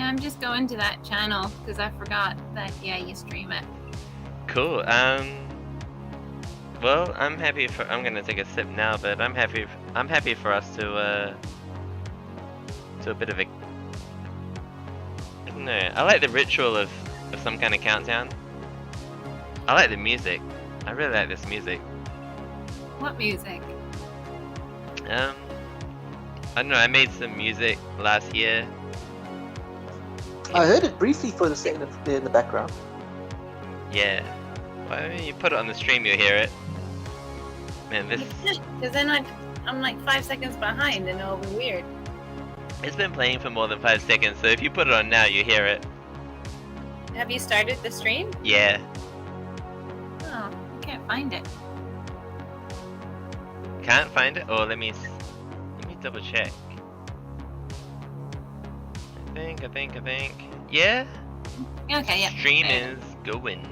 Yeah, I'm just going to that channel because I forgot that, yeah, you stream it. Cool. Well, I'm gonna take a sip now, but I'm happy for us to a bit of a, I don't know. I like the ritual of some kind of countdown. I like the music. I really like this music. What music? I don't know. I made some music last year. I heard it briefly for the second in the background. Yeah. Well, I mean, you put it on the stream, you hear it. Man, this. Because then I'm like 5 seconds behind, and it'll be weird. It's been playing for more than 5 seconds, so if you put it on now, you hear it. Have you started the stream? Yeah. Oh, I can't find it. Can't find it? Oh, let me double check. I think. Yeah? Okay, yeah. Stream is going.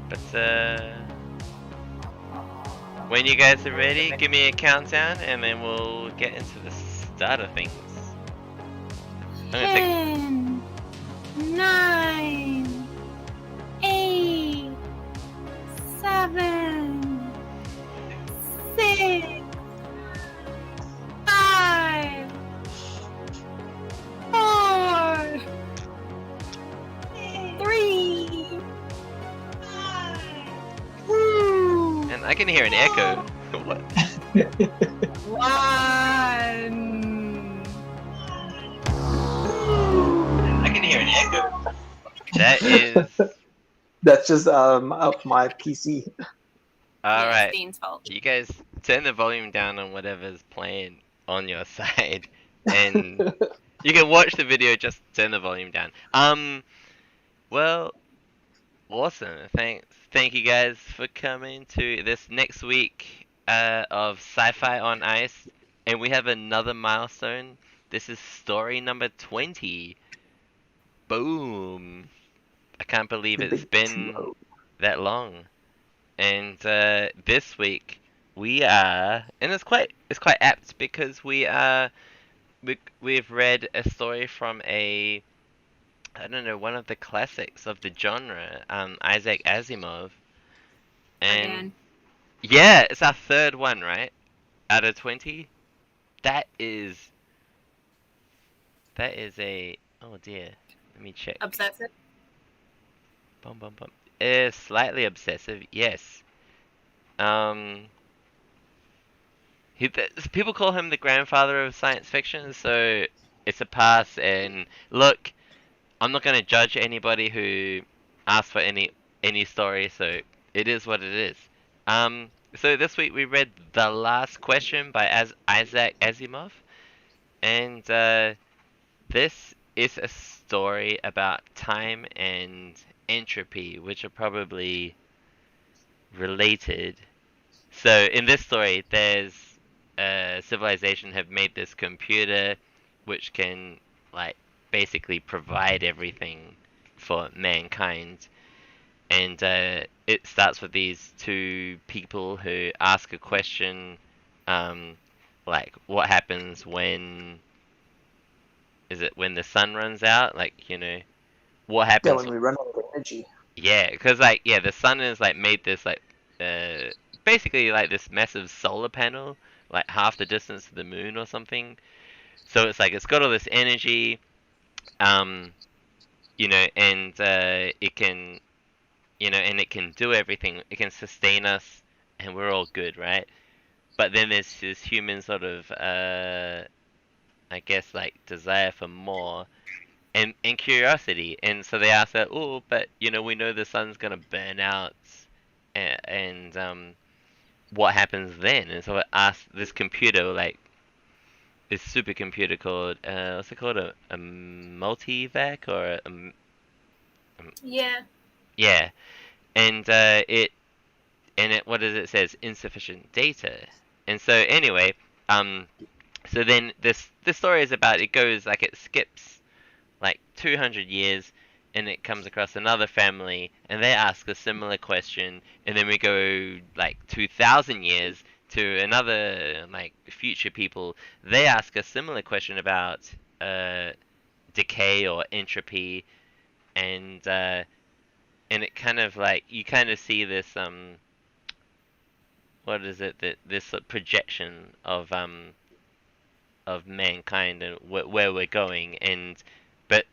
But, when you guys are ready, give me a countdown and then we'll get into the start of things. 10, 9, 8, 7, 6, 5, 4, 3, 2, And I can hear an echo. What? 1. I can hear an echo. That is... That's just up my PC. Alright. Dean's fault. You guys turn the volume down on whatever's playing on your side. And you can watch the video, just turn the volume down. Well, awesome. Thank you guys for coming to this next week of Sci-Fi on Ice. And we have another milestone. This is story number 20. Boom. I can't believe it's been that long. And this week we are, and it's quite apt because we've read a story from I don't know, one of the classics of the genre, Isaac Asimov. And Again. yeah, it's our third one, right? Out of 20. That is a, oh dear. Let me check. Obsessive? Bum. Slightly obsessive, yes. People call him the grandfather of science fiction, so it's a pass. And look, I'm not gonna judge anybody who asks for any story, so it is what it is. So this week we read The Last Question by Isaac Asimov, and this is a story about time and entropy, which are probably related. So in this story, there's civilization have made this computer which can like basically provide everything for mankind. And it starts with these two people who ask a question, like what happens when the sun runs out? Like, you know, what happens? Yeah, when we run out of energy. Yeah, because like the sun is like made this like basically like this massive solar panel, like half the distance to the moon or something. So it's like it's got all this energy, you know, and it can, you know, and it can do everything. It can sustain us, and we're all good, right? But then there's this human sort of, I guess, like desire for more, and curiosity. And so they ask that, oh, but you know, we know the sun's gonna burn out, and what happens then? And so it asks this computer, like this supercomputer called, what's it called, a multivac or Yeah. yeah, and what does it says? Insufficient data. And so anyway, so then this story is about, it goes like, it skips like 200 years, and it comes across another family, and they ask a similar question, and then we go like 2,000 years to another like future people. They ask a similar question about decay or entropy, and it kind of like you kind of see this what is it, that this projection of mankind and where we're going, and but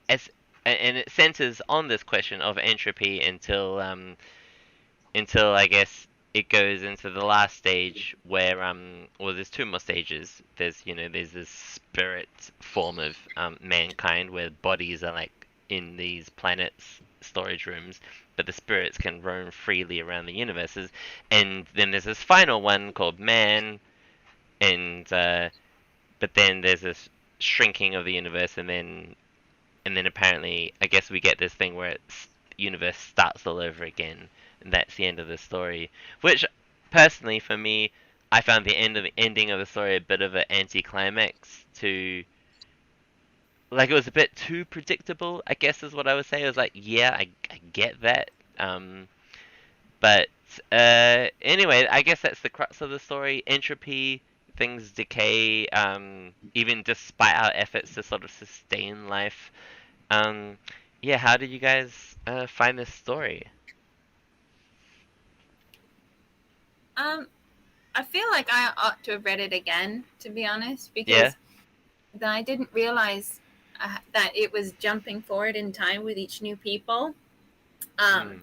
as and it centers on this question of entropy until I guess it goes into the last stage where well, there's two more stages. There's this spirit form of mankind where bodies are like in these planets storage rooms, but the spirits can roam freely around the universes. And then there's this final one called man, and but then there's this shrinking of the universe, and then apparently, I guess we get this thing where the universe starts all over again, and that's the end of the story. Which, personally, for me, I found the ending of the story a bit of an anticlimax to, like, it was a bit too predictable, I guess is what I would say. I was like, yeah, I get that. But anyway, I guess that's the crux of the story. Entropy, things decay, even despite our efforts to sort of sustain life. Um, yeah, how did you guys find this story? Um, I feel like I ought to have read it again, to be honest, Yeah. because I didn't realize that it was jumping forward in time with each new people Mm.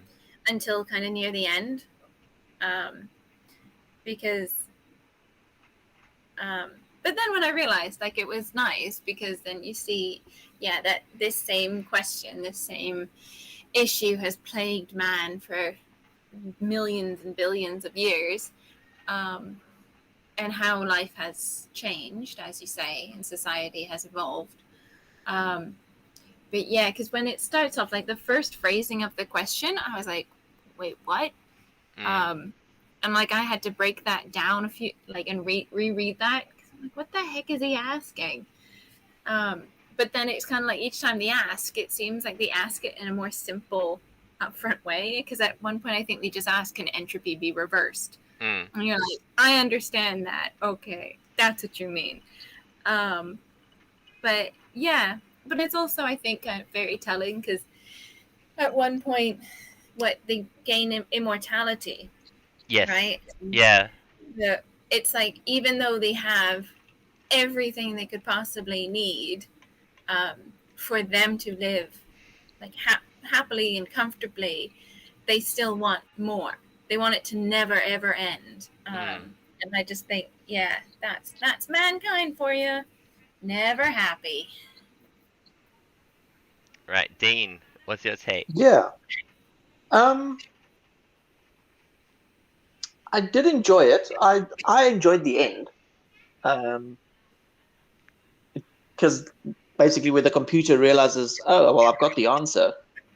until kind of near the end. Because, but then when I realized, like, it was nice because then you see, yeah, that this same question, this same issue has plagued man for millions and billions of years. And how life has changed, as you say, and society has evolved. Um, but yeah, because when it starts off, like the first phrasing of the question, I was like, wait, what? Mm. And like I had to break that down a few, like, and reread that. I'm like, what the heck is he asking? Um, but then it's kind of like each time they ask, it seems like they ask it in a more simple, upfront way. Because at one point, I think they just ask, can entropy be reversed? Mm. And you're like, I understand that. Okay, that's what you mean. But yeah, but it's also, I think, very telling because at one point, what they gain immortality, Yes. right? Yeah. It's like even though they have everything they could possibly need for them to live like happily and comfortably, they still want more. They want it to never ever end. Mm. And I just think, yeah, that's mankind for you. Never happy. Right, Dean, what's your take? Yeah. Um, I did enjoy it. I enjoyed the end. Because basically, where the computer realizes, oh well, I've got the answer,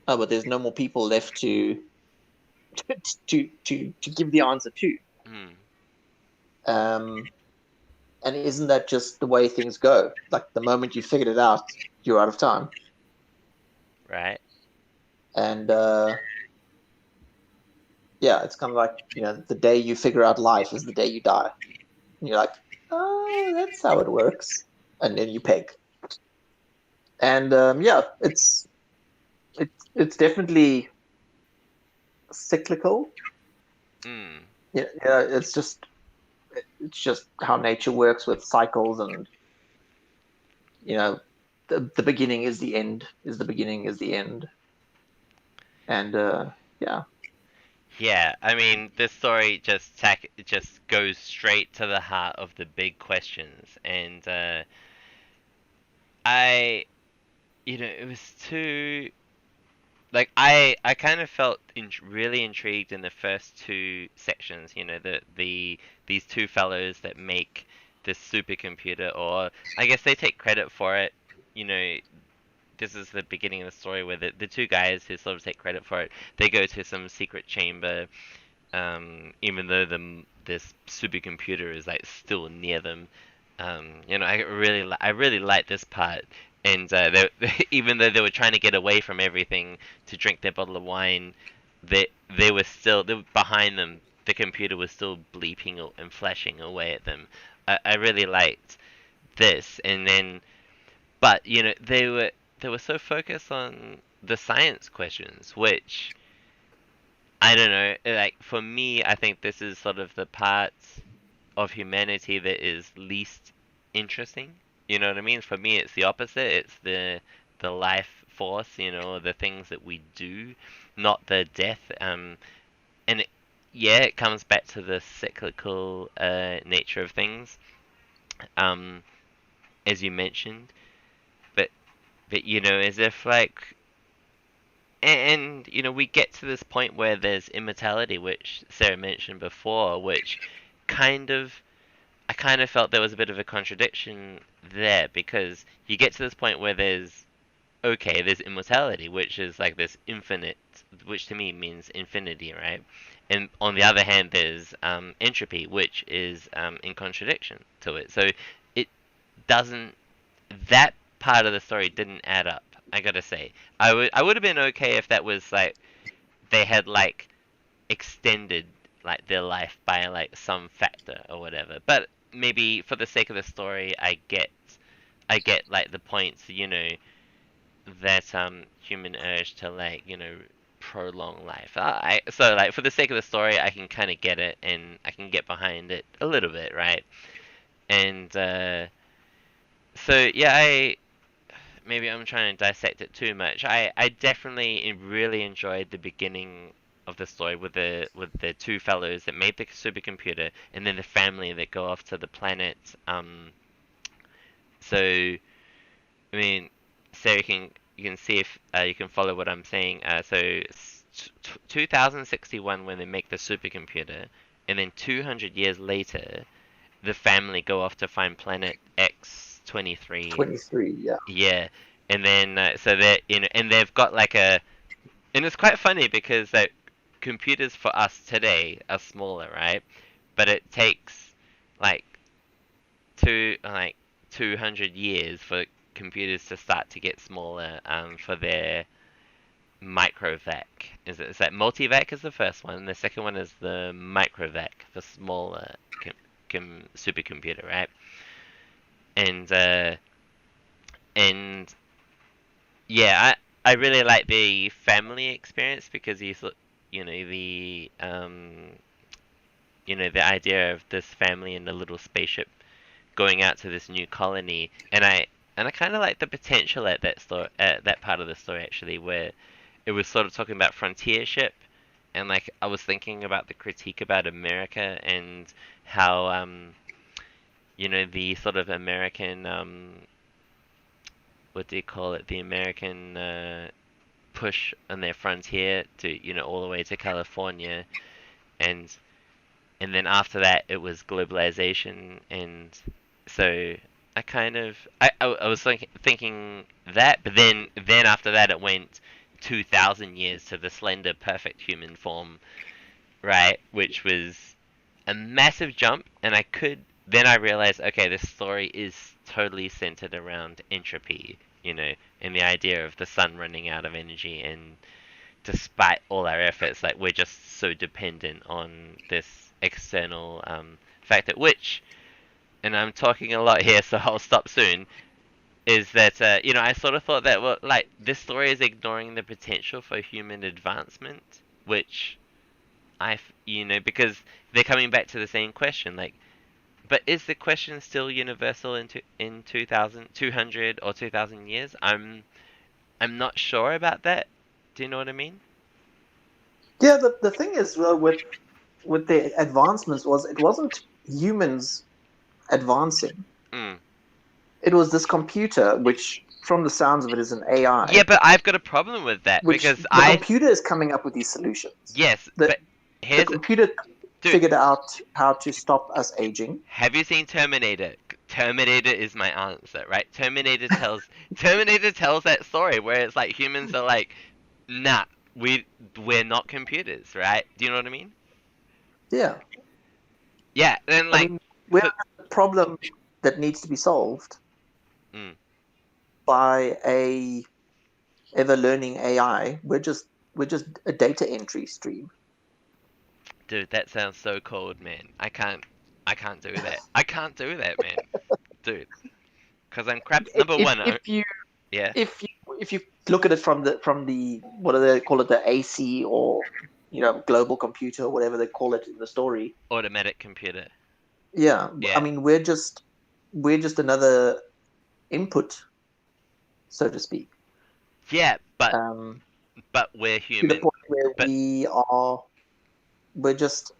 oh, but there's no more people left to give the answer to. Mm. Um, and isn't that just the way things go? Like the moment you figured it out, you're out of time. Right. And yeah, it's kind of like, the day you figure out life is the day you die. And you're like, oh, that's how it works. And then you peg. And yeah, it's definitely cyclical. Mm. Yeah, it's just how nature works with cycles, and the beginning is the end, is the beginning is the end. And yeah. Yeah, I mean, this story it just goes straight to the heart of the big questions, and I, it was too like I kind of felt really intrigued in the first two sections. These two fellows that make this supercomputer, or I guess they take credit for it. You know, this is the beginning of the story where the two guys who sort of take credit for it, they go to some secret chamber, even though this supercomputer is like still near them. I really like this part, and even though they were trying to get away from everything to drink their bottle of wine, they were behind them. The computer was still bleeping and flashing away at them. I really liked this, and then but they were so focused on the science questions, which I don't know. Like for me, I think this is sort of the part of humanity that is least interesting. You know what I mean? For me, it's the opposite. It's the life force. The things that we do, not the death. And yeah, it comes back to the cyclical nature of things, um, as you mentioned. But as if like, and we get to this point where there's immortality, which Sarah mentioned before, which kind of I kind of felt there was a bit of a contradiction there because you get to this point where there's immortality, which is like this infinite, which to me means infinity, right? And on the other hand, there's entropy, which is in contradiction to it. So it doesn't. That part of the story didn't add up. I gotta say, I would have been okay if that was like they had like extended like their life by like some factor or whatever. But maybe for the sake of the story, I get like the points, that human urge to like, prolong life. So like for the sake of the story, I can kind of get it and I can get behind it a little bit, right? And so yeah, maybe I'm trying to dissect it too much. I definitely really enjoyed the beginning of the story with the two fellows that made the supercomputer, and then the family that go off to the planet. So I mean, so you can see if you can follow what I'm saying. So 2061 when they make the supercomputer, and then 200 years later, the family go off to find planet X23. 23, yeah. Yeah, and then so they're and they've got like and it's quite funny because like computers for us today are smaller, right? But it takes like 200 years for computers to start to get smaller for their microvac. Is that multivac is the first one, and the second one is the microvac, the smaller supercomputer, right? And and yeah, I really like the family experience because you know the um the idea of this family in a little spaceship going out to this new colony, and I kind of like the potential at that story, at that part of the story actually, where it was sort of talking about frontiership, and like I was thinking about the critique about America and how the sort of American what do you call it, the American push on their frontier to all the way to California, and then after that it was globalization, and so I was thinking that, but then after that it went 2,000 years to the slender perfect human form, right, which was a massive jump, and I realized, okay, this story is totally centered around entropy, and the idea of the sun running out of energy, and despite all our efforts, like we're just so dependent on this external factor, which, and I'm talking a lot here, so I'll stop soon, is that I sort of thought that, well, like this story is ignoring the potential for human advancement, which because they're coming back to the same question, like, but is the question still universal in 2,200 or 2,000 years? I'm not sure about that. Do you know what I mean? Yeah, the thing is, with the advancements was it wasn't humans advancing. Mm. It was this computer, which, from the sounds of it, is an Yeah, AI, but I've got a problem with that which because the computer is coming up with these solutions. yes, The but the here's computer dude, figured out how to stop us aging. have you seen Terminator? Terminator is my answer, right? Terminator tells that story where it's like humans are like, nah, we're not computers, right? Do you know what I mean? Yeah, Yeah, then I like mean, we so, have a problem that needs to be solved mm, by a ever learning AI. We're just a data entry stream. dude, that sounds so cold, man. I can't do that. I can't do that, man. Dude. Because I'm crap. Number one, yeah, if you look at it from the what do they call it, the AC, or global computer, or whatever they call it in the story. automatic computer. Yeah, I Yeah, mean, we're just another input, so to speak. yeah, Um, but we're to the human. point where But we're just,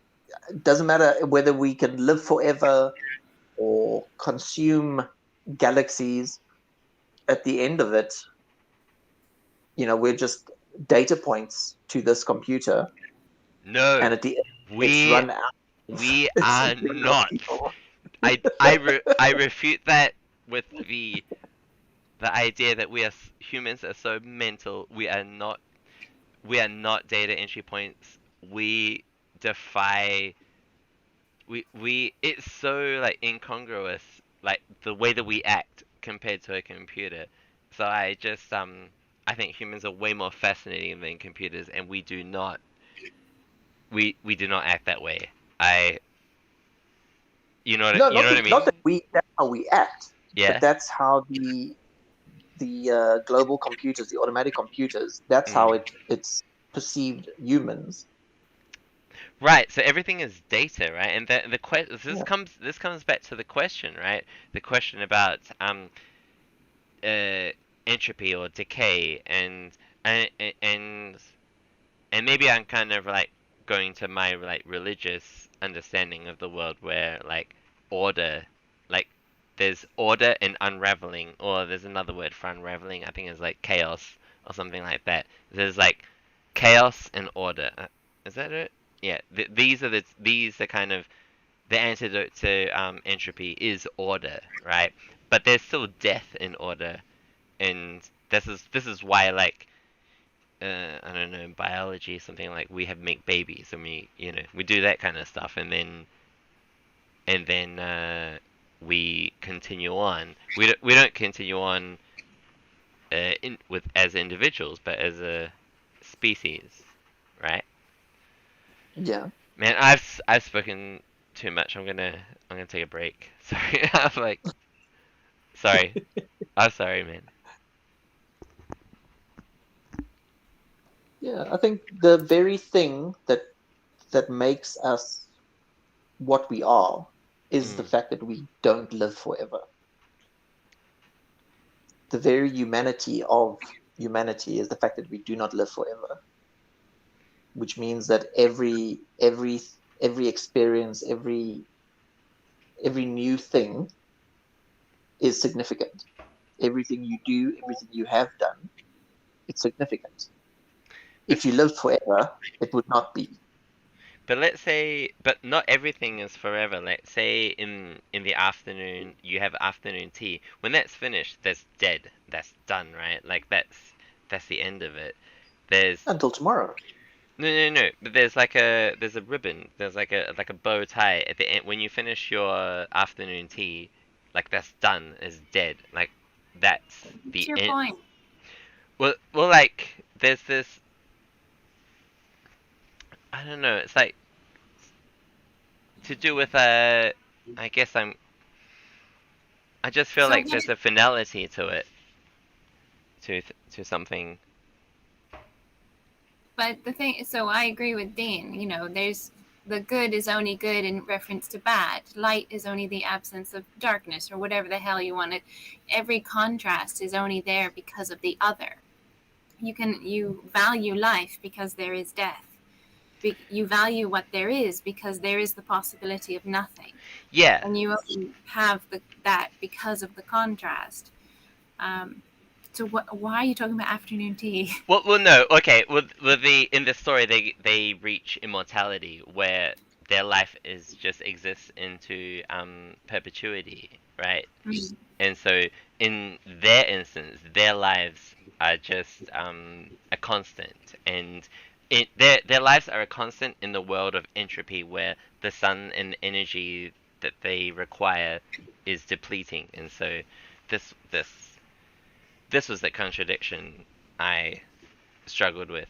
it doesn't matter whether we can live forever or consume galaxies. At the end of it, we're just data points to this computer, no, and at the end, it's we run out of we it's are run out of not. people. I refute that with the idea that humans are so mental. We are not data entry points. We defy we it's so like incongruous, like the way that we act compared to a computer. So I think humans are way more fascinating than computers, and we do not act that way. I No, you know what I not mean? that that's how we act, but Yeah. that's how the global computers, the automatic computers, that's how Mm. it's perceived humans. Right, so everything is data, right? And Yeah. this comes back to the question, right? The question about uh entropy or decay, and and and maybe I'm kind of like going to my like religious understanding of the world, where like order, like there's order and unraveling, or there's another word for unraveling. I think it's like chaos or something like that. There's like chaos and order. Is that it? Yeah. These are kind of the antidote to entropy is order, right? But there's still death in order, and this is why like I don't know, in biology, something like we have make babies and we do that kind of stuff, and then we continue on. We don't continue on as individuals, but as a species, right? Yeah. Man, I've spoken too much. I'm gonna take a break. Sorry, sorry. I'm sorry, man. Yeah, I think the very thing that makes us what we are is the Mm. fact that we don't live forever. The very humanity of humanity is the fact that we do not live forever, which means that every experience, every new thing is significant. Everything you do, everything you have done, it's significant. If But you lived forever, it would not be. But let's say, but not everything is forever. Let's say in the afternoon you have afternoon tea. When that's finished, that's dead. That's done, right? Like that's the end of it. There's Until tomorrow. no, no, no. But there's a ribbon. There's like a bow tie at the end when you finish your afternoon tea. Like that's done. Is dead. Like that's What's the your end. point? Well, like there's this. I don't know. It's like to do with I guess I just feel So, like there's a finality to it, to something. but the thing, so I agree with Dean. There's the good is only good in reference to bad. Light is only the absence of darkness, or whatever the hell you want to. Every contrast is only there because of the other. You value life because there is death. You value what there is because there is the possibility of nothing, Yeah. and you only have that because of the contrast. Um, so why are you talking about afternoon tea? Well, no. Okay. Well, in the story, they reach immortality, where their life is just exists into perpetuity, right? And so in their instance, their lives are just a constant, and their lives are a constant in the world of entropy, where the sun and the energy that they require is depleting, and so this was the contradiction I struggled with.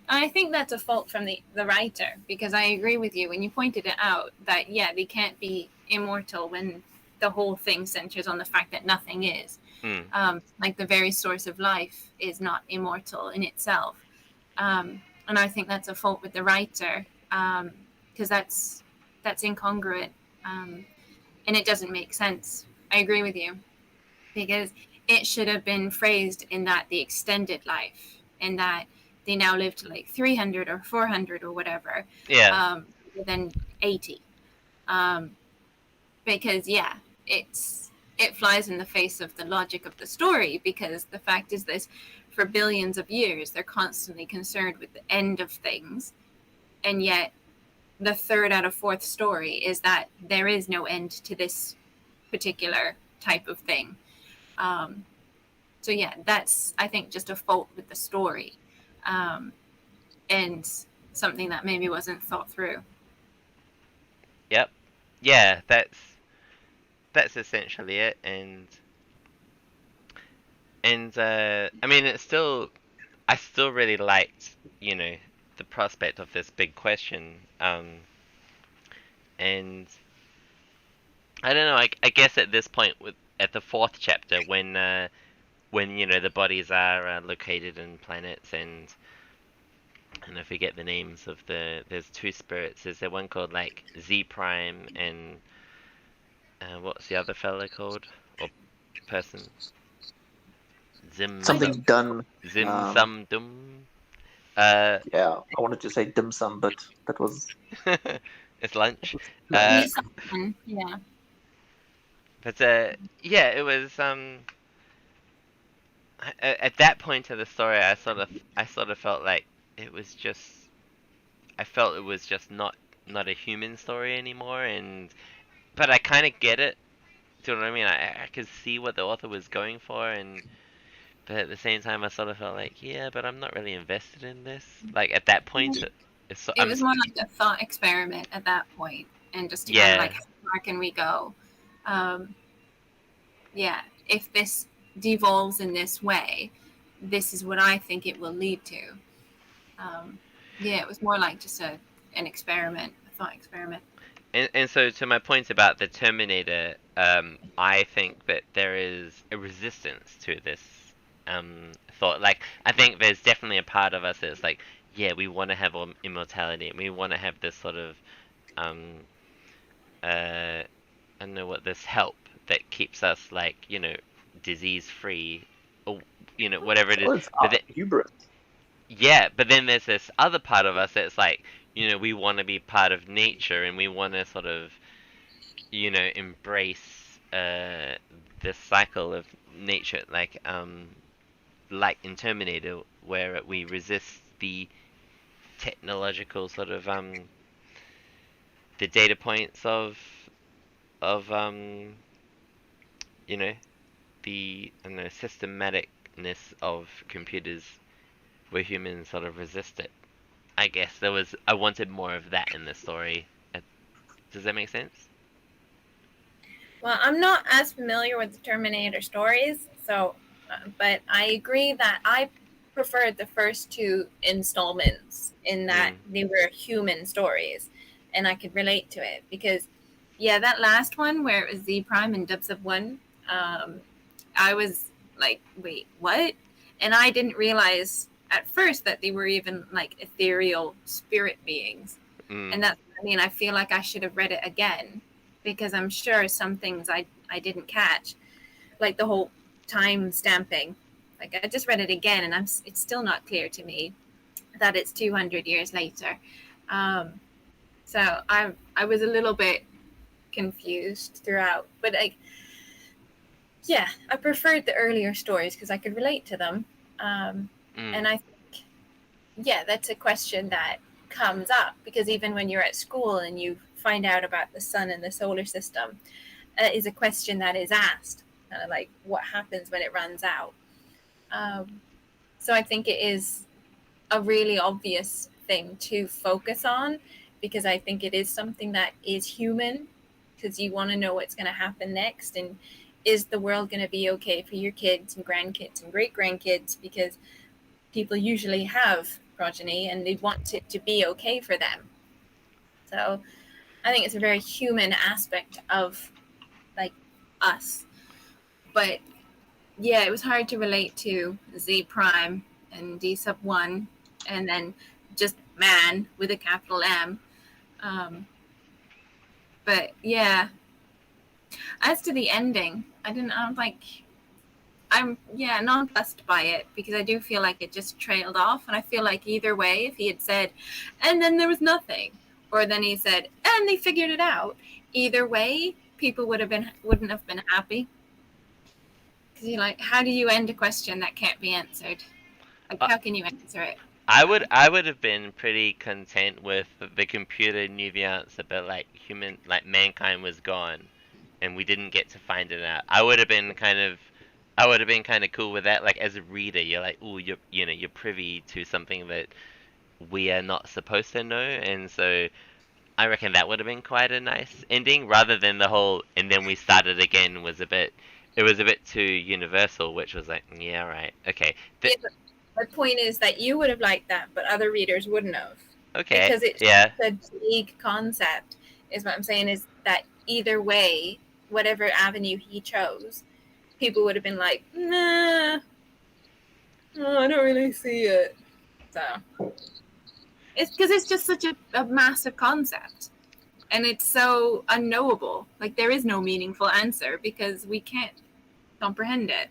I think that's a fault from the writer, because I agree with you when you pointed it out that, yeah, they can't be immortal when the whole thing centers on the fact that nothing is. Like the very source of life is not immortal in itself. And I think that's a fault with the writer, because that's incongruent, and it doesn't make sense. I agree with you, because it should have been phrased in that the extended life, and that they now live to like 300 or 400 or whatever, Yeah. than 80. Because it flies in the face of the logic of the story, because the fact is this: for billions of years they're constantly concerned with the end of things, and yet the third out of fourth story is that there is no end to this particular type of thing. So yeah, that's, I think, just a fault with the story, and something that maybe wasn't thought through. Yep. Yeah, that's essentially it. And I mean, I still really liked, the prospect of this big question. And I don't know. I guess at this point, at the fourth chapter, when the bodies are located in planets, and I forget the names of there's two spirits. Is there one called like Z Prime, and what's the other fella called, or person? Something done. Zim Sum Dum. Uh, Yeah, I wanted to say dim sum, but that was it's lunch. lunch. Yeah. But yeah, it was at that point of the story, I sort of felt like it was just I felt it was just not a human story anymore, but I kind of get it. Do you know what I mean? I could see what the author was going for, but at the same time, I sort of felt like, yeah, but I'm not really invested in this. Like at that point, It was more like a thought experiment at that point, and just to kind of yeah. like, how far can we go? Yeah, if this devolves in this way, this is what I think it will lead to. Yeah, it was more like just an experiment, a thought experiment. And so to my point about the Terminator, I think that there is a resistance to this thought. Like, I think there's definitely a part of us that's like, yeah, we want to have immortality, and we want to have this sort of, I don't know what, this help that keeps us like, disease free, or whatever it is. It's But hubris. yeah, but then there's this other part of us that's like, we want to be part of nature, and we want to sort of, embrace this cycle of nature, like in Terminator, where we resist the technological sort of the data points of you know the, I don't know, systematicness of computers, where humans sort of resist it. I guess I wanted more of that in the story. Does that make sense? Well, I'm not as familiar with the Terminator stories, so, but I agree that I preferred the first two installments in that they were human stories, and I could relate to it, because, yeah, that last one where it was Z Prime and Dub Sub 1, I was like, wait, what? And I didn't realize at first that they were even like ethereal spirit beings. And that's, I mean, I feel like I should have read it again, because I'm sure some things I didn't catch, like the whole time stamping. Like, I just read it again, and it's still not clear to me that it's 200 years later. So I was a little bit confused throughout, but yeah, I preferred the earlier stories because I could relate to them. And I think, yeah, that's a question that comes up, because even when you're at school and you find out about the sun and the solar system, is a question that is asked, kind of like, what happens when it runs out? So I think it is a really obvious thing to focus on, because I think it is something that is human, because you want to know what's going to happen next, and is the world going to be okay for your kids and grandkids and great grandkids, because people usually have progeny and they want it to be okay for them. So I think it's a very human aspect of like us. But yeah, it was hard to relate to Z prime and D sub 1, and then just man with a capital M. Um, but yeah, as to the ending, I'm like, I'm yeah nonplussed by it because I do feel like it just trailed off, and I feel like either way, if he had said, and then there was nothing, or then he said, and they figured it out, either way, people wouldn't have been happy. Because you're like, how do you end a question that can't be answered? Like, Uh, how can you answer it? I would have been pretty content with the computer knew the answer, but like mankind was gone, and we didn't get to find it out. I would have been kind of cool with that. Like as a reader, you're like, oh, you're privy to something that we are not supposed to know, and so I reckon that would have been quite a nice ending, rather than the whole and then we started again was a bit. It was a bit too universal, which was like, yeah, right, okay, Yeah, but my point is that you would have liked that, but other readers wouldn't have. okay, Because it's yeah. a big concept, is what I'm saying, is that either way, whatever avenue he chose, people would have been like, nah, oh, I don't really see it. So it's because it's just such a massive concept. And it's so unknowable. Like there is no meaningful answer because we can't comprehend it.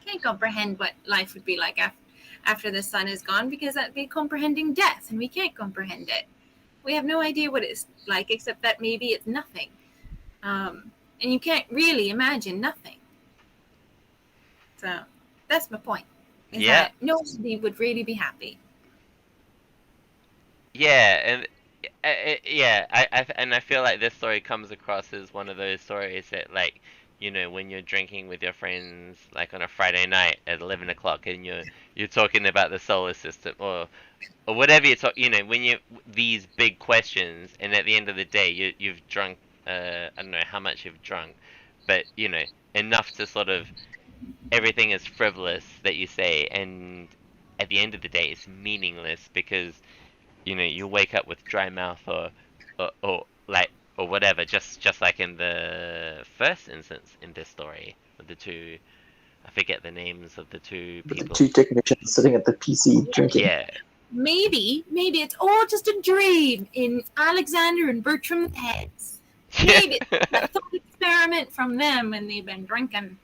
Can't comprehend what life would be like after the sun is gone because that'd be comprehending death, and we can't comprehend it. We have no idea what it's like except that maybe it's nothing. And you can't really imagine nothing. So that's my point. Is Yeah, that nobody would really be happy. yeah, and yeah, and I feel like this story comes across as one of those stories that, like, when you're drinking with your friends, like on a Friday night at 11 o'clock, and you're talking about the solar system or whatever you're talking, when you these big questions, and at the end of the day, you've drunk, I don't know how much you've drunk, but enough to sort of everything is frivolous that you say, and at the end of the day, it's meaningless because you wake up with dry mouth or like or whatever, just like in the first instance in this story with the two, I forget the names of the two With the people. two technicians sitting at the PC drinking. Yeah. Maybe it's all just a dream in Alexander and Bertram's heads. Maybe it's a thought experiment from them when they've been drinking.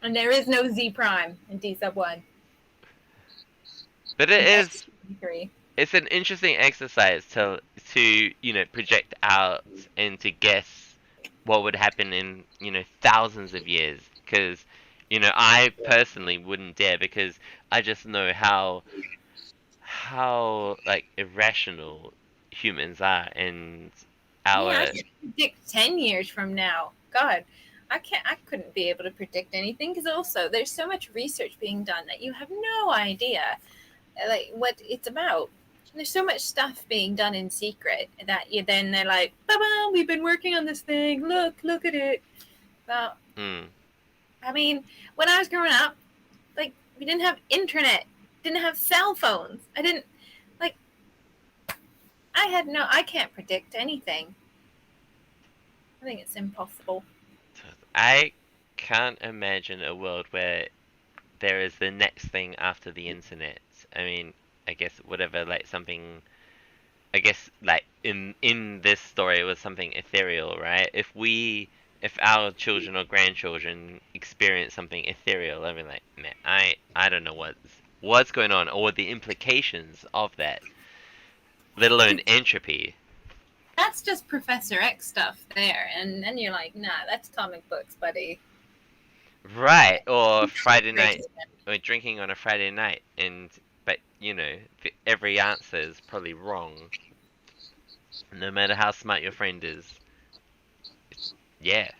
And there is no Z prime in D sub 1. But it In is S3. it's an interesting exercise to project out and to guess what would happen in thousands of years, because I personally wouldn't dare, because I just know how like irrational humans are, and Yeah, I our can predict 10 years from now. God, I couldn't be able to predict anything because also there's so much research being done that you have no idea like what it's about. There's so much stuff being done in secret that they're like, "Ba-ba, we've been working on this thing. Look at it." Well, mm, I mean, when I was growing up, like we didn't have internet, didn't have cell phones. I didn't like. I can't predict anything. I think it's impossible. I can't imagine a world where there is the next thing after the internet. I mean, I guess whatever, like something. I guess like in this story, it was something ethereal, right? If our children or grandchildren experience something ethereal, I mean, like, man, I don't know what's going on or the implications of that, let alone entropy. That's just Professor X stuff there, and then you're like, nah, that's comic books, buddy. Right, or Friday night, Great. or drinking on a Friday night, but every answer is probably wrong, no matter how smart your friend is. Yeah.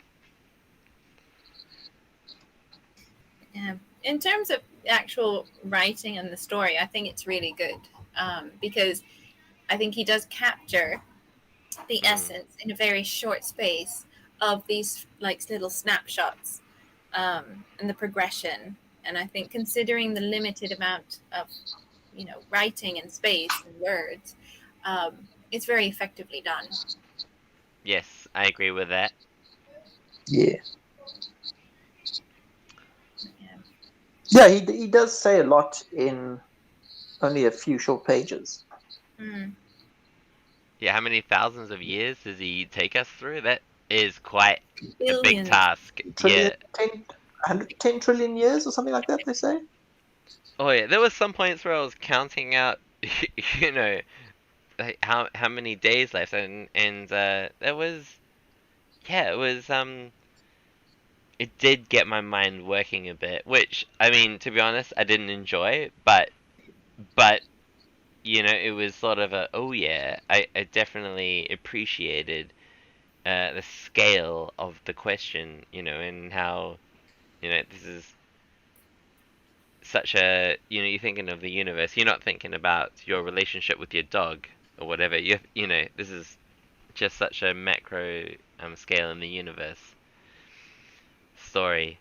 Yeah. In terms of actual writing and the story, I think it's really good because I think he does capture the Mm. essence in a very short space of these like little snapshots and the progression. And I think considering the limited amount of writing and space and words, it's very effectively done. Yes, I agree with that. Yeah. Yeah. Yeah, he does say a lot in only a few short pages. Mm. Yeah, how many thousands of years does he take us through? That is quite a big Billions. task. Trillion, Yeah. 10 trillion years or something like that, they say. Oh yeah, there was some points where I was counting out, you know, like how many days left, and there was, yeah, it did get my mind working a bit, which I mean, to be honest, I didn't enjoy, but you know, it was sort of a, oh yeah, I definitely appreciated the scale of the question, you know, and how, you know, this is such a, you know, you're thinking of the universe, you're not thinking about your relationship with your dog or whatever. You know, this is just such a macro scale in the universe story,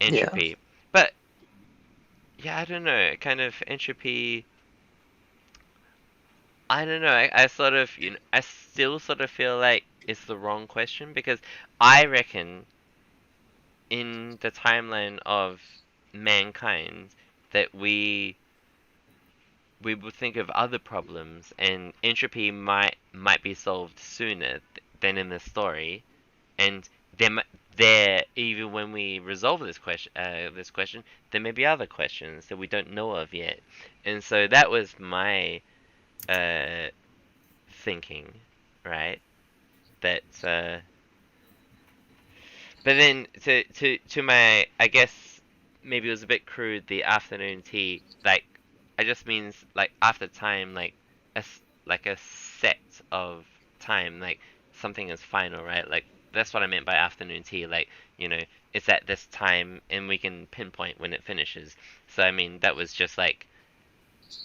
Yeah. entropy. But yeah, I don't know, kind of entropy. I don't know. I sort of, you know, I still sort of feel like it's the wrong question because I reckon in the timeline of mankind that we would think of other problems and entropy might be solved sooner than in the story, and there even when we resolve this question there may be other questions that we don't know of yet, and so that was my uh thinking, right? That But then to my, I guess maybe it was a bit crude, the afternoon tea, like I just means like after time, like like a set of time, like something is final, right? Like that's what I meant by afternoon tea, like, you know, it's at this time and we can pinpoint when it finishes. So I mean that was just like,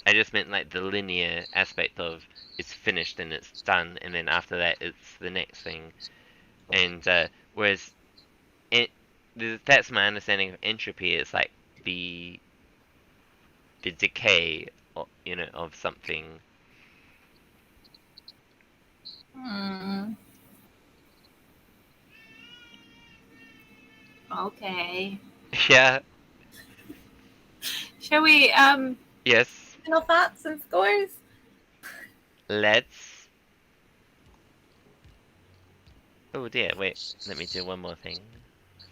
I just meant like the linear aspect of it's finished and it's done, and then after that it's the next thing. And whereas it, that's my understanding of entropy. It's like the the decay, you know, of something. Mm. Okay. Yeah. Shall we Yes. final thoughts and scores? Let's. Oh dear. Wait. Let me do one more thing.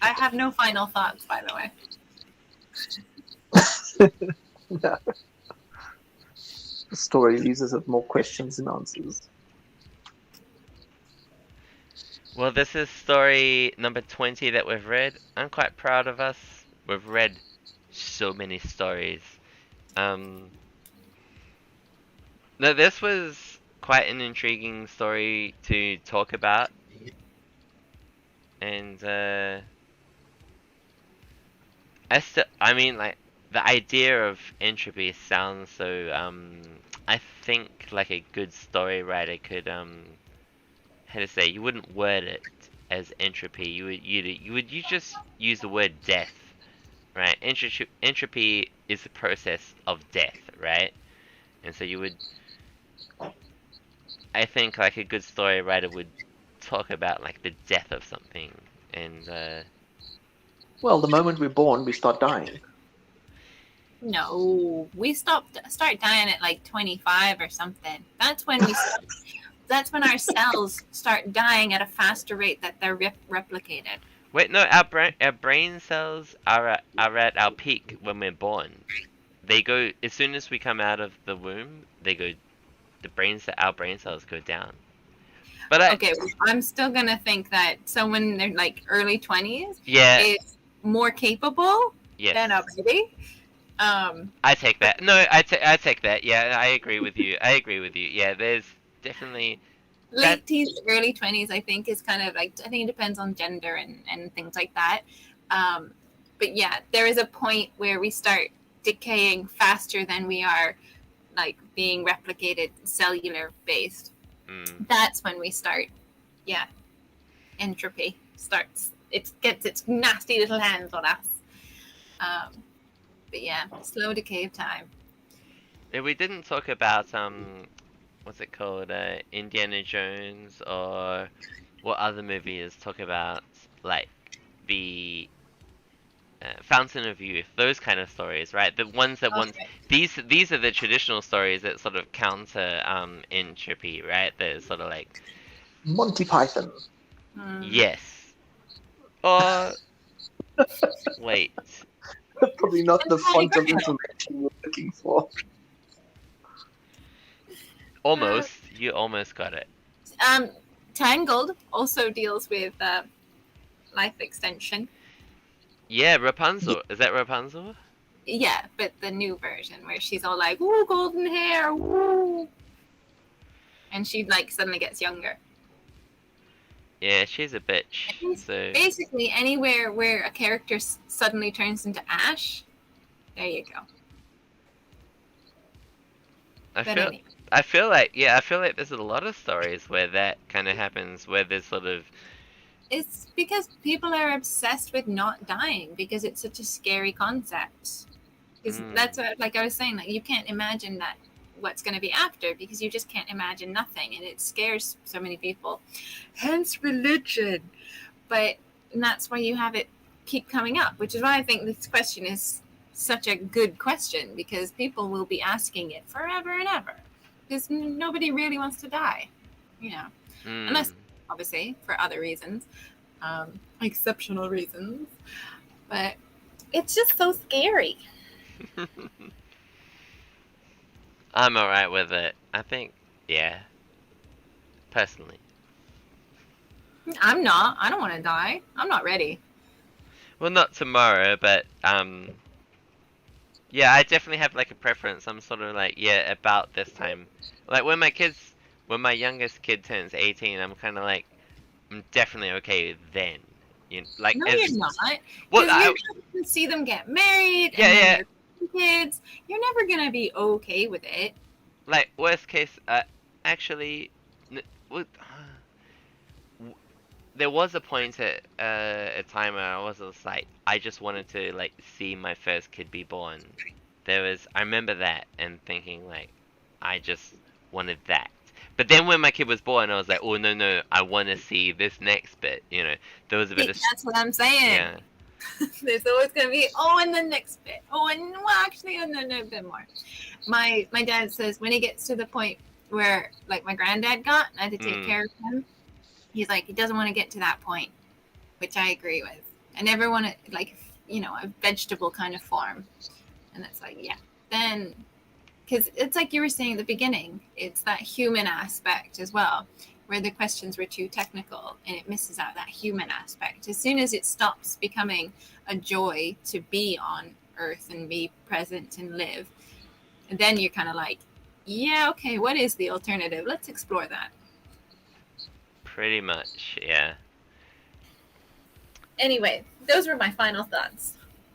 I have no final thoughts, by the way. No. The story leaves us with more questions than answers. Well, this is story number 20 that we've read. I'm quite proud of us. We've read so many stories. Um, no, this was quite an intriguing story to talk about, and I mean, like, the idea of entropy sounds so, I think like a good story writer could, how to say, you wouldn't word it as entropy. You just use the word death, right? Entropy is the process of death, right? And so you would, I think like a good story writer would talk about like the death of something, and Well, the moment we're born, we start dying. No, we start dying at like 25 or something. That's when we start. That's when our cells start dying at a faster rate that they're replicated. wait, no, our brain cells are at our peak when we're born. They go as soon as we come out of the womb. They go, our brain cells go down. But Okay, I'm still gonna think that someone in their like early 20s yeah, is more capable yes, than a baby. I take But that. No, I take that. Yeah, I agree with you. I agree with you. Yeah, there's definitely that. late teens, early 20s, I think is kind of like, I think it depends on gender and things like that. Um, but yeah, there is a point where we start decaying faster than we are like being replicated cellular based. Mm, That's when we start, yeah, entropy starts. It gets its nasty little hands on us. Um, but yeah, slow decay of time. we didn't talk about what's it called? Indiana Jones, or what other movies talk about like the Fountain of Youth, those kind of stories, right? The ones that want Okay. these are the traditional stories that sort of counter entropy, right? They're sort of like Monty Python. yes. Or wait, Probably not I'm the trying font to of go. information you're looking for. almost. You almost got it. Tangled also deals with life extension. Yeah, Yeah, Rapunzel. Is that Rapunzel? Yeah, but the new version where she's all like, "Ooh, golden hair, woo," and she like suddenly gets younger. Yeah, she's a bitch. And So basically, anywhere where a character suddenly turns into Ash, there you go. I But feel anyway, I feel like yeah, I feel like there's a lot of stories where that kind of happens, where there's sort of it's because people are obsessed with not dying because it's such a scary concept. Because that's what, like I was saying, like you can't imagine that what's going to be after because you just can't imagine nothing, and it scares so many people. Hence religion. But and that's why you have it keep coming up, which is why I think this question is such a good question because people will be asking it forever and ever because nobody really wants to die, you know, unless obviously for other reasons, exceptional reasons. But it's just so scary. I'm alright with it. I think yeah, personally. I'm not. I don't want to die. I'm not ready. Well, not tomorrow, but yeah, I definitely have like a preference. I'm sort of like yeah, about this time. Like when my youngest kid turns 18, I'm kind of like I'm definitely okay then. Like No, as you're not. well, Because you're going to see them get married yeah, and then yeah. their kids. You're never going to be okay with it. Like worst case, actually, w- there was a point at a time where I was just like, I just wanted to like see my first kid be born. I remember that and thinking like, I just wanted that. But then when my kid was born, I was like, oh no no, I want to see this next bit. There was a bit of That's what I'm saying. yeah. There's always going to be, and the next bit. And well, actually, and then a bit more. My dad says when he gets to the point where, like, my granddad got, and I had to take care of him, he's like, he doesn't want to get to that point, which I agree with. I never want to, like, a vegetable kind of form. And it's like, yeah. Then, because it's like you were saying at the beginning, it's that human aspect as well, where the questions were too technical and it misses out that human aspect. As soon as it stops becoming a joy to be on Earth and be present and live, and then you're kind of like, yeah, okay, what is the alternative? Let's explore that. Pretty much, yeah. Anyway, those were my final thoughts.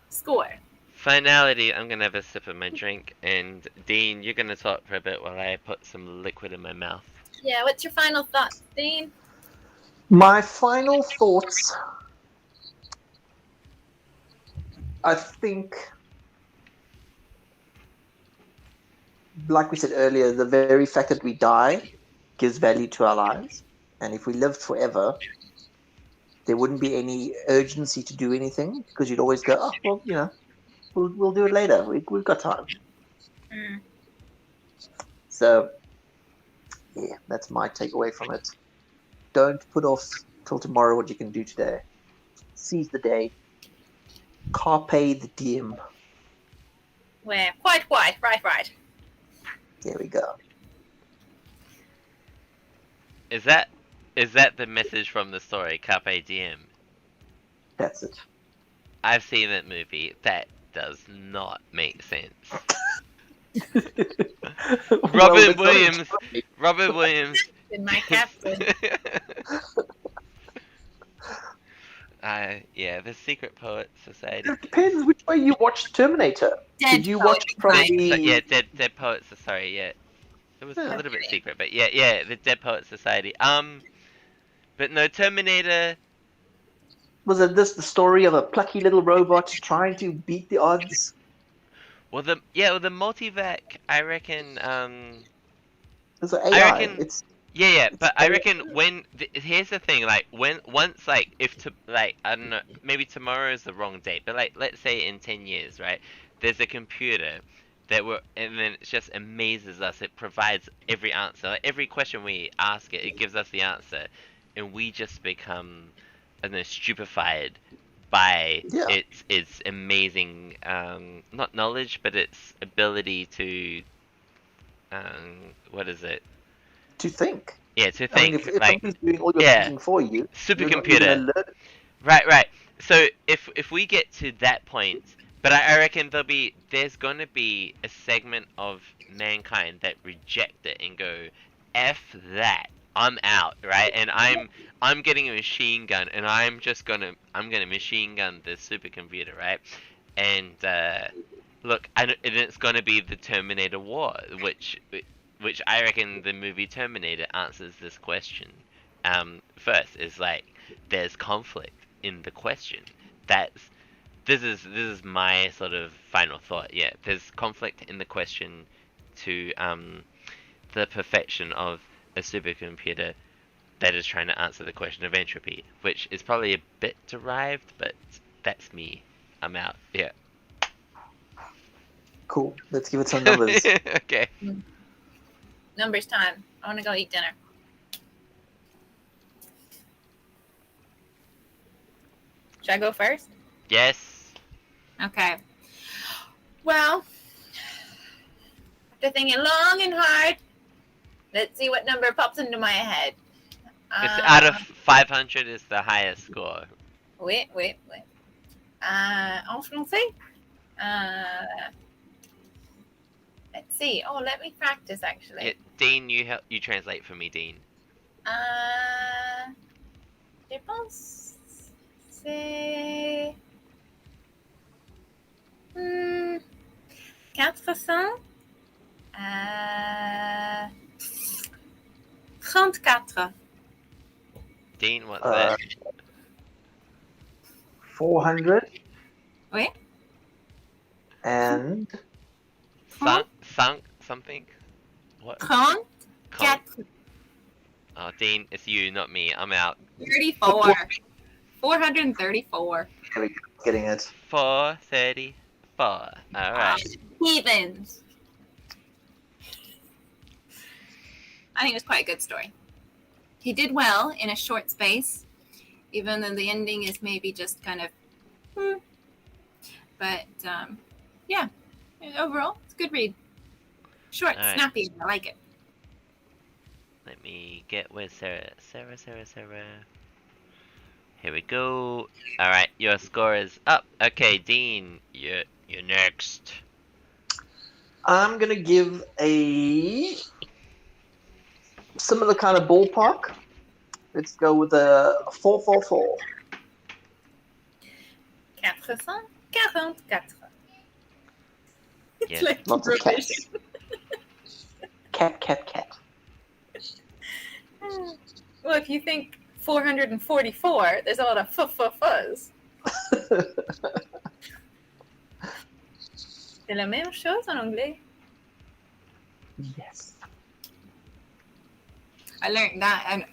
Score. Finality, I'm gonna have a sip of my drink, and Dean, you're gonna talk for a bit while I put some liquid in my mouth. Yeah, what's your final thoughts, Dean? My final thoughts, I think, like we said earlier, the very fact that we die gives value to our lives. And if we lived forever, there wouldn't be any urgency to do anything because you'd always go, oh, well, we'll do it later. We've got time. So, yeah, that's my takeaway from it. Don't put off till tomorrow what you can do today. Seize the day. Carpe the diem. Well, quite, right. There we go. Is that the message from the story, Carpe Diem? That's it. I've seen that movie. That does not make sense. Robert Williams. In my captain. Yeah, the Secret Poet Society. It depends which way you watch Terminator. Did you watch from the... Dead Poet Society. Yeah, it was a little bit secret, but yeah, the Dead Poet Society. But no, Terminator. Was it the story of a plucky little robot trying to beat the odds? Well, the multivac, I reckon. It's an AI. I reckon Yeah, but I very reckon here's the thing, like once like if to like I don't know, maybe tomorrow is the wrong date, but like let's say in 10 years, right? There's a computer and then it just amazes us. It provides every answer. Like every question we ask it, it gives us the answer, and we just become, I don't know, stupefied by yeah, its amazing not knowledge, but its ability to what is it? to think. Yeah, to I mean, think if like somebody's doing all your yeah, thinking for you, you're gonna supercomputer. learn. Right. So if we get to that point, but I reckon there's gonna be a segment of mankind that reject it and go, F that. I'm out, right? And I'm getting a machine gun and I'm gonna machine gun this supercomputer, right? And look, and it's gonna be the Terminator War, which I reckon the movie Terminator answers this question. First is like there's conflict in the question. That's this is my sort of final thought. Yeah, there's conflict in the question to the perfection of a supercomputer that is trying to answer the question of entropy, which is probably a bit derived, but that's me. I'm out. Yeah. Cool. Let's give it some numbers. Okay. Numbers time. I want to go eat dinner. Should I go first? Yes. Okay. Well, after thinking long and hard, let's see what number pops into my head. It's out of 500 is the highest score. Wait. En français? Let's see. Oh, let me practice Yeah, actually. Dean, you translate for me, Dean. Je pense c'est 434. 34. Dean, what's that? 400 Oui. and Sunk something? What? 34. Oh, Dean, it's you, not me. I'm out. 34. 434. there we go. Getting it. 434. All right. Heathens. I think it was quite a good story. He did well in a short space, even though the ending is maybe just kind of, but yeah, overall, it's a good read. Short, All right. snappy. I like it. Let me get with Sarah. Sarah. Here we go. All right, your score is up. Okay, Dean, you're next. I'm gonna give a similar kind of ballpark. Let's go with a 444. 444. It's Yeah. like Lots of revision. Cat. Well, if you think 444, there's a lot of fuzz. C'est la même chose en anglais. Yes. I learned that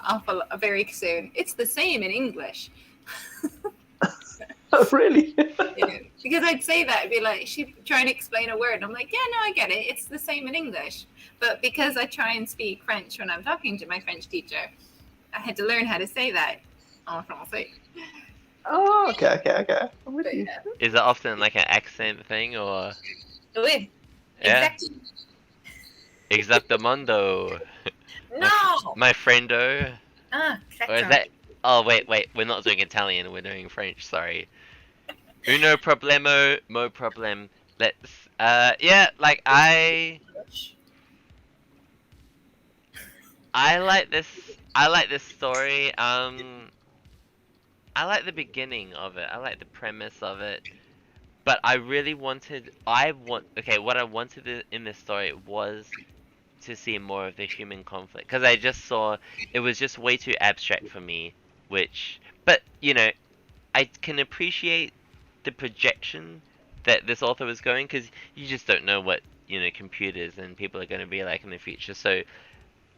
very soon. It's the same in English. Oh, really? Yeah. Because I'd say that, I'd be like, she'd try to explain a word. And I'm like, yeah, no, I get it. It's the same in English. But because I try and speak French when I'm talking to my French teacher, I had to learn how to say that en français. Oh, okay. I'm with you. Yeah. Is it often like an accent thing or? Oui, Yeah. exactly. Exactamundo. No! My friendo. Ah, Or is that? Oh wait. We're not doing Italian. We're doing French. Sorry. Uno problemo, mo problem. Let's. Yeah. Like I like this. I like this story. I like the beginning of it. I like the premise of it. But I really wanted. What I wanted in this story was to see more of the human conflict, because I just saw it was just way too abstract for me. But I can appreciate the projection that this author was going, because you just don't know what computers and people are going to be like in the future. So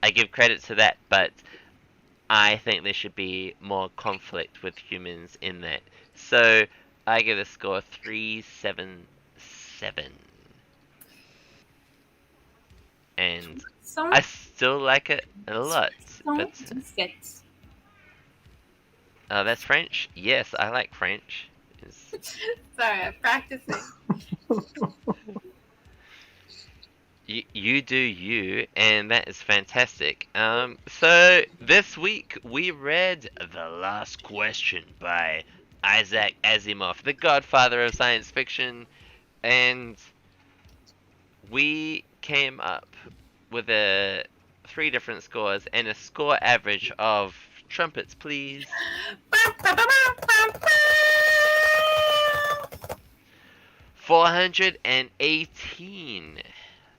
I give credit to that, but I think there should be more conflict with humans in that. So I give the score 377. And Some I still like it a lot, but du sept. that's French. Yes, I like French. It's, Sorry, I'm practicing. you do you, and that is fantastic. So this week we read The Last Question by Isaac Asimov, the godfather of science fiction, and we came up with a 3 different scores and a score average of trumpets, please. 418.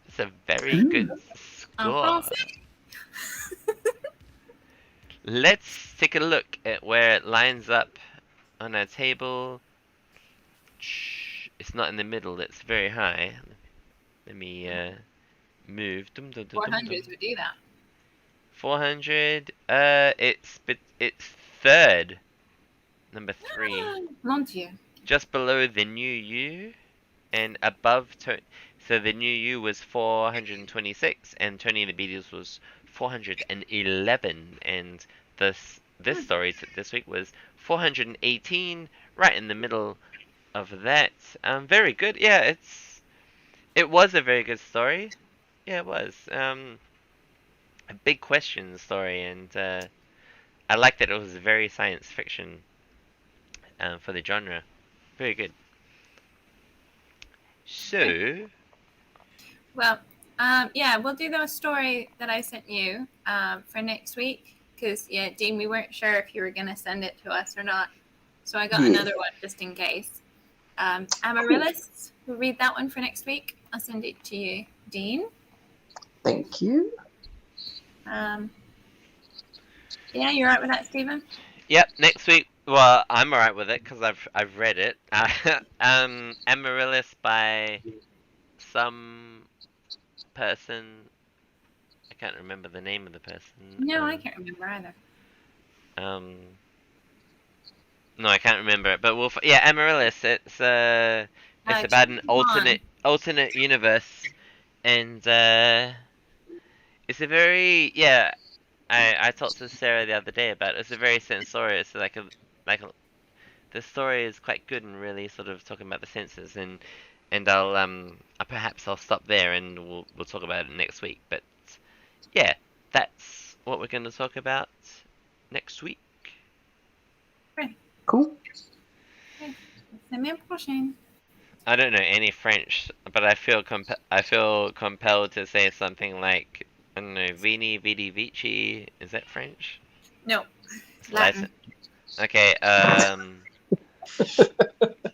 That's a very good En score. français? Let's take a look at where it lines up on our table. It's not in the middle, it's very high. Let me move. 400 would do that. 400. It's third. Number 3. Mon Dieu. Just below the new you and above so the new you was 426 and Tony and the Beatles was 411, and this story this week was 418, right in the middle of that. Very good. Yeah, it was a very good story. Yeah, it was. A big question story, and I like that it was very science fiction for the genre. Very good. So, Well, yeah, we'll do the story that I sent you for next week. Because, yeah, Dean, we weren't sure if you were going to send it to us or not. So I got another one just in case. Amaryllis, we'll read that one for next week. I'll send it to you, Dean. Thank you. Yeah, you're right with that, Stephen? yep, next week. Well, I'm alright with it because I've read it. Amaryllis by some person. I can't remember the name of the person. No, I can't remember either. No, I can't remember it. But yeah, Amaryllis. It's about an alternate universe, and it's a very I talked to Sarah the other day about it. It's a very sensorious, the story is quite good and really sort of talking about the senses, and perhaps I'll stop there and we'll talk about it next week. But yeah, that's what we're going to talk about next week. Cool. Semaine prochaine. I don't know any French, but I feel compelled to say something like, I don't know, Vini Vidi Vici. Is that French? No, It's Latin. Okay.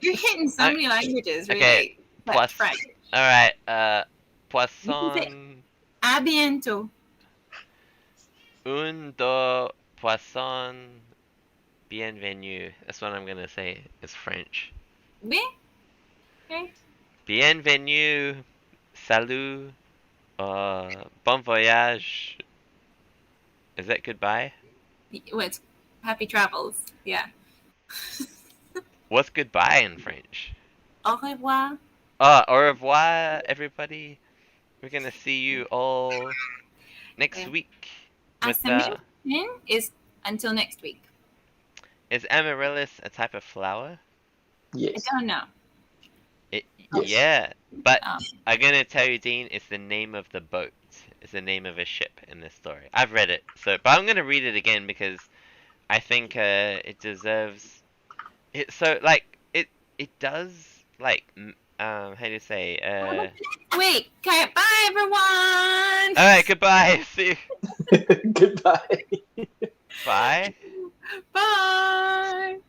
You're hitting so many languages, really. Okay. But French. All right. Poisson. A bientôt. Un, deux, poisson. Bienvenue. That's what I'm gonna say. It's French. Oui. Okay. Bienvenue. Salut. Bon voyage. Is that goodbye? Well, it's happy travels. Yeah. What's goodbye in French? Au revoir. Au revoir, everybody. We're gonna see you all next week. Semaine is until next week. Is amaryllis a type of flower? Yes. I don't know. Yes. Yeah, but I'm gonna tell you, Dean, it's the name of the boat. It's the name of a ship in this story. I've read it, but I'm gonna read it again because I think it deserves it. So it does how do you say Wait, okay, bye everyone. All right, goodbye. See you. Goodbye. Bye. Bye.